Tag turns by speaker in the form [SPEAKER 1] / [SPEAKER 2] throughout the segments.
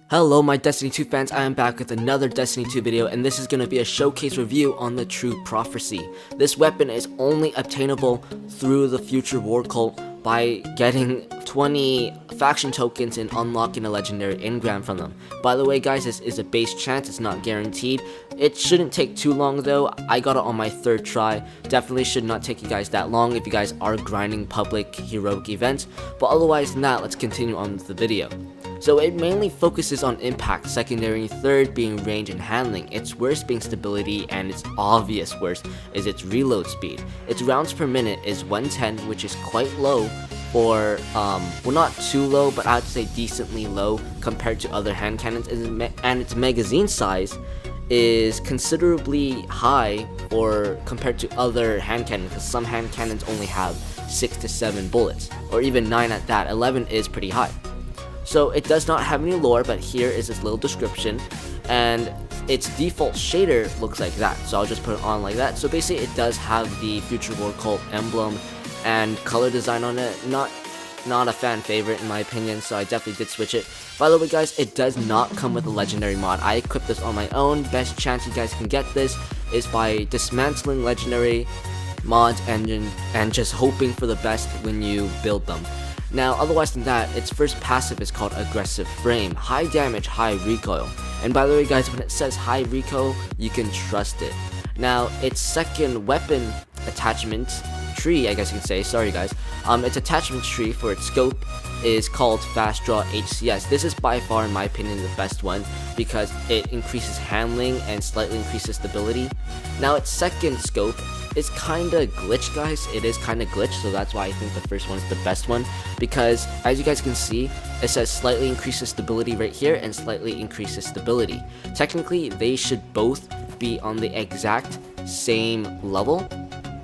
[SPEAKER 1] Hello my Destiny 2 fans, I am back with another Destiny 2 video, and this is going to be a showcase review on the True Prophecy. This weapon is only obtainable through the Future War Cult by getting 20 faction tokens and unlocking a legendary engram from them. By the way guys, this is a base chance, it's not guaranteed. It shouldn't take too long though. I got it on my third try. Definitely should not take you guys that long if you guys are grinding public heroic events. But otherwise than that, let's continue on with the video. So it mainly focuses on impact, secondary and third being range and handling, its worst being stability, and its obvious worst is its reload speed. Its rounds per minute is 110, which is quite low for, well not too low, but I'd say decently low compared to other hand cannons, and its magazine size is considerably high or compared to other hand cannons, because some hand cannons only have 6 to 7 bullets, or even 9 at that. 11 is pretty high. So it does not have any lore, but here is its little description, and its default shader looks like that, so I'll just put it on like that. So basically it does have the Future War Cult emblem and color design on it. Not a fan favorite in my opinion, so I definitely did switch it. By the way guys, it does not come with a legendary mod. I equipped this on my own. Best chance you guys can get this is by dismantling legendary mods and just hoping for the best when you build them. Now, otherwise than that, its first passive is called Aggressive Frame. High damage, high recoil. And by the way guys, when it says high recoil, you can trust it. Now, its second weapon attachment tree, I guess you can say, sorry guys, its attachment tree for its scope is called Fast Draw HCS. This is by far, in my opinion, the best one because it increases handling and slightly increases stability. Now, its second scope is kinda glitched guys, it is kinda glitched, so that's why I think the first one is the best one, because as you guys can see, it says slightly increases stability right here and slightly increases stability. Technically, they should both be on the exact same level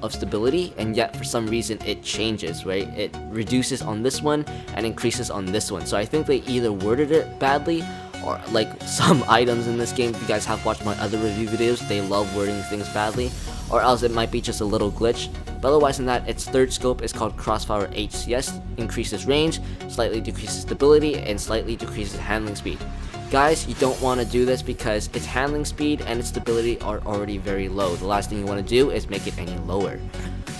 [SPEAKER 1] of stability, and yet for some reason it changes, right? It reduces on this one and increases on this one, so I think they either worded it badly, or like some items in this game, if you guys have watched my other review videos, they love wording things badly, or else it might be just a little glitch. But otherwise than that, its third scope is called Crossfire HCS, increases range, slightly decreases stability, and slightly decreases handling speed. Guys, you don't want to do this because its handling speed and its stability are already very low. The last thing you want to do is make it any lower.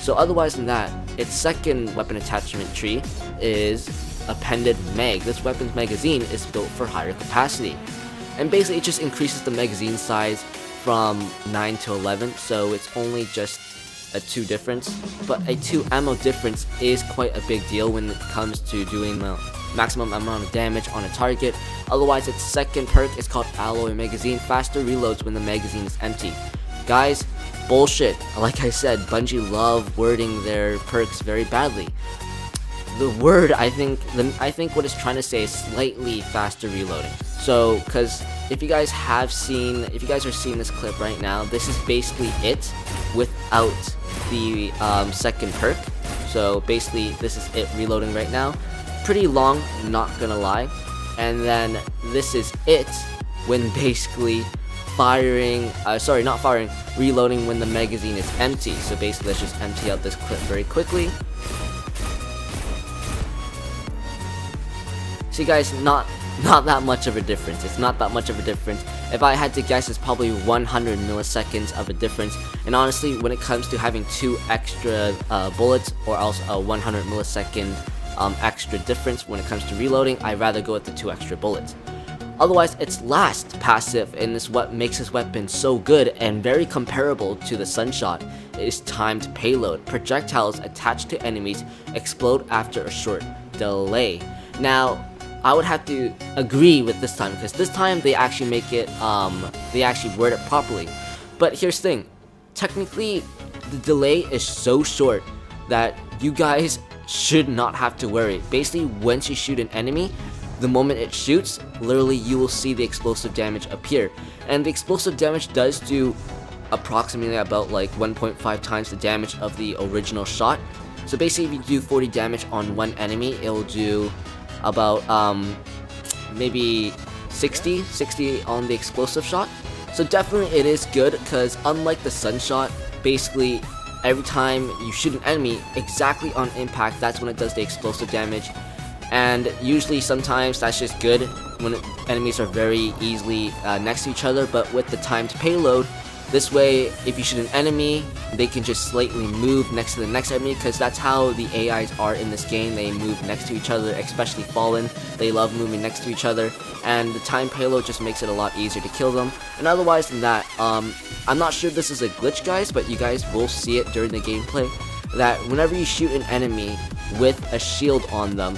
[SPEAKER 1] So otherwise than that, its second weapon attachment tree is Appended Mag. This weapon's magazine is built for higher capacity, and basically it just increases the magazine size from 9 to 11, so it's only just a 2 difference, but a 2 ammo difference is quite a big deal when it comes to doing the maximum amount of damage on a target. Otherwise, its second perk is called Alloy Magazine, faster reloads when the magazine is empty. Guys, bullshit. Like I said, Bungie love wording their perks very badly. The word, I think what it's trying to say is slightly faster reloading. So, because if you guys are seeing this clip right now, this is basically it without the second perk. So basically, this is it reloading right now. Pretty long, not gonna lie. And then this is it when basically reloading when the magazine is empty. So basically, let's just empty out this clip very quickly. See guys, not that much of a difference. It's not that much of a difference. If I had to guess, it's probably 100 milliseconds of a difference. And honestly, when it comes to having 2 extra bullets, or else a 100 millisecond extra difference when it comes to reloading, I'd rather go with the 2 extra bullets. Otherwise, its last passive, and is what makes this weapon so good and very comparable to the Sunshot, is Timed Payload. Projectiles attached to enemies explode after a short delay. Now, I would have to agree with this time, because this time they actually make it, they actually word it properly. But here's the thing, technically the delay is so short that you guys should not have to worry. Basically, once you shoot an enemy, the moment it shoots, literally you will see the explosive damage appear. And the explosive damage does do approximately about like 1.5 times the damage of the original shot. So basically, if you do 40 damage on one enemy, it will do about maybe 60 on the explosive shot. So definitely it is good, because unlike the Sunshot, basically every time you shoot an enemy exactly on impact, that's when it does the explosive damage. And usually sometimes that's just good when enemies are very easily next to each other, but with the timed payload, this way, if you shoot an enemy, they can just slightly move next to the next enemy, because that's how the AIs are in this game. They move next to each other, especially Fallen. They love moving next to each other, and the time payload just makes it a lot easier to kill them. And otherwise than that, I'm not sure if this is a glitch, guys, but you guys will see it during the gameplay, that whenever you shoot an enemy with a shield on them,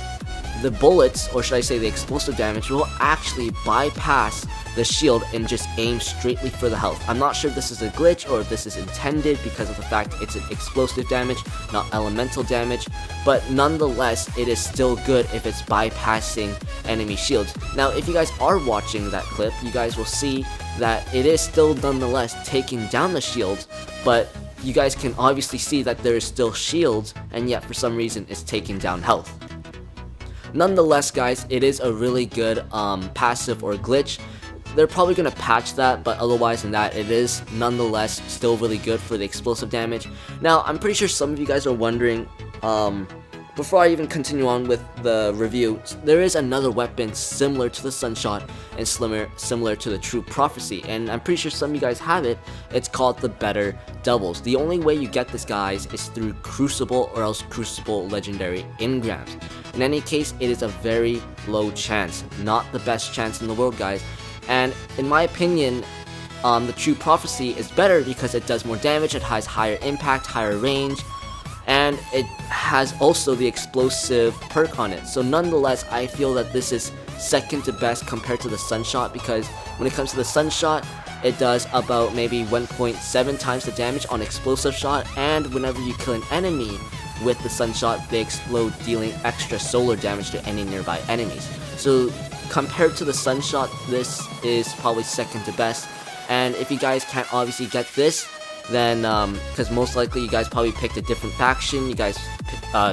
[SPEAKER 1] the bullets, or should I say the explosive damage, will actually bypass the shield and just aim straightly for the health. I'm not sure if this is a glitch or if this is intended because of the fact it's an explosive damage, not elemental damage, but nonetheless, it is still good if it's bypassing enemy shields. Now, if you guys are watching that clip, you guys will see that it is still nonetheless taking down the shields, but you guys can obviously see that there is still shields, and yet for some reason it's taking down health. Nonetheless, guys, it is a really good passive or glitch. They're probably going to patch that, but otherwise than that, it is nonetheless still really good for the explosive damage. Now, I'm pretty sure some of you guys are wondering, before I even continue on with the review, there is another weapon similar to the Sunshot and similar to the True Prophecy, and I'm pretty sure some of you guys have it. It's called the Better Doubles. The only way you get this, guys, is through Crucible or else Crucible Legendary Engrams. In any case, it is a very low chance, not the best chance in the world, guys. And in my opinion, the True Prophecy is better because it does more damage, it has higher impact, higher range, and it has also the explosive perk on it. So nonetheless, I feel that this is second to best compared to the Sunshot, because when it comes to the Sunshot, it does about maybe 1.7 times the damage on explosive shot, and whenever you kill an enemy with the Sunshot, they explode, dealing extra solar damage to any nearby enemies. So compared to the Sunshot, this is probably second to best. And if you guys can't obviously get this, then because most likely you guys probably picked a different faction, you guys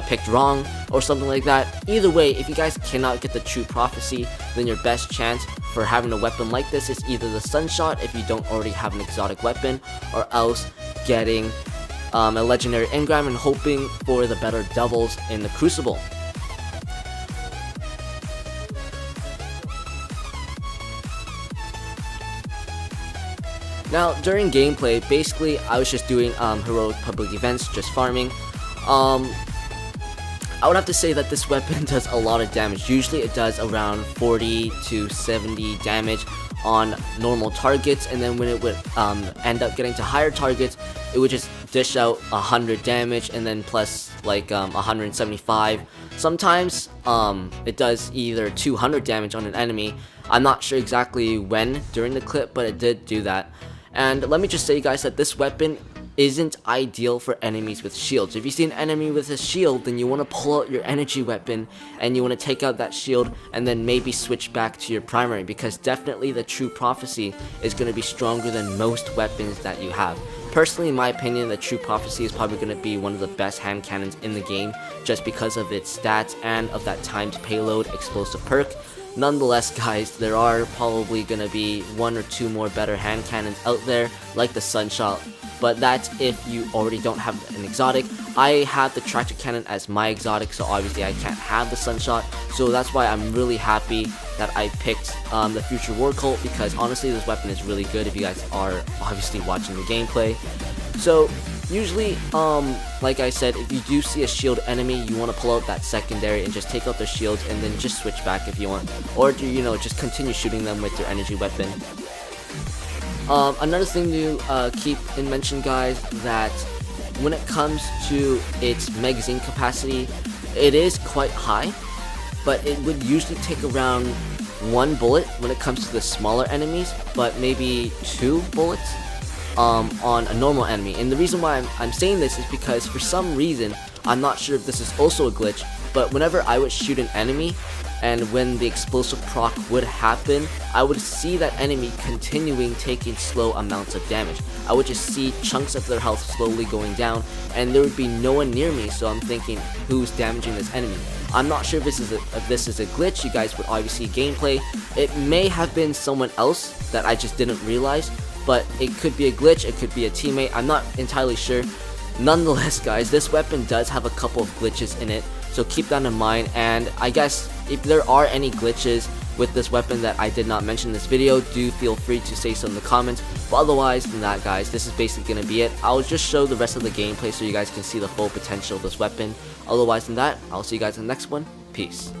[SPEAKER 1] picked wrong or something like that. Either way, if you guys cannot get the True Prophecy, then your best chance for having a weapon like this is either the Sunshot if you don't already have an exotic weapon, or else getting a legendary engram and hoping for the Better Doubles in the Crucible. Now, during gameplay, basically, I was just doing heroic public events, just farming. I would have to say that this weapon does a lot of damage. Usually it does around 40 to 70 damage on normal targets, and then when it would end up getting to higher targets, it would just dish out 100 damage, and then plus like 175. Sometimes it does either 200 damage on an enemy. I'm not sure exactly when during the clip, but it did do that. And let me just say, guys, that this weapon isn't ideal for enemies with shields. If you see an enemy with a shield, then you want to pull out your energy weapon and you want to take out that shield and then maybe switch back to your primary, because definitely the True Prophecy is going to be stronger than most weapons that you have. Personally, in my opinion, the True Prophecy is probably going to be one of the best hand cannons in the game, just because of its stats and of that timed payload explosive perk. Nonetheless, guys, there are probably going to be one or two more better hand cannons out there, like the Sunshot, but that's if you already don't have an exotic. I have the Tractor Cannon as my exotic, so obviously I can't have the Sunshot, so that's why I'm really happy that I picked the Future War Cult, because honestly this weapon is really good if you guys are obviously watching the gameplay. So usually, like I said, if you do see a shield enemy, you want to pull out that secondary and just take out their shields and then just switch back if you want, or just continue shooting them with your energy weapon. Another thing to keep in mention, guys, that when it comes to its magazine capacity, it is quite high, but it would usually take around 1 bullet when it comes to the smaller enemies, but maybe 2 bullets on a normal enemy. And the reason why I'm saying this is because for some reason, I'm not sure if this is also a glitch, but whenever I would shoot an enemy, and when the explosive proc would happen, I would see that enemy continuing taking slow amounts of damage. I would just see chunks of their health slowly going down, and there would be no one near me, so I'm thinking, who's damaging this enemy? I'm not sure if this is a glitch. You guys would obviously gameplay. It may have been someone else that I just didn't realize, but it could be a glitch, it could be a teammate, I'm not entirely sure. Nonetheless, guys, this weapon does have a couple of glitches in it, so keep that in mind. And I guess if there are any glitches, with this weapon that I did not mention in this video, do feel free to say so in the comments. But otherwise than that, guys, this is basically going to be it. I'll just show the rest of the gameplay so you guys can see the full potential of this weapon. Otherwise than that, I'll see you guys in the next one. Peace.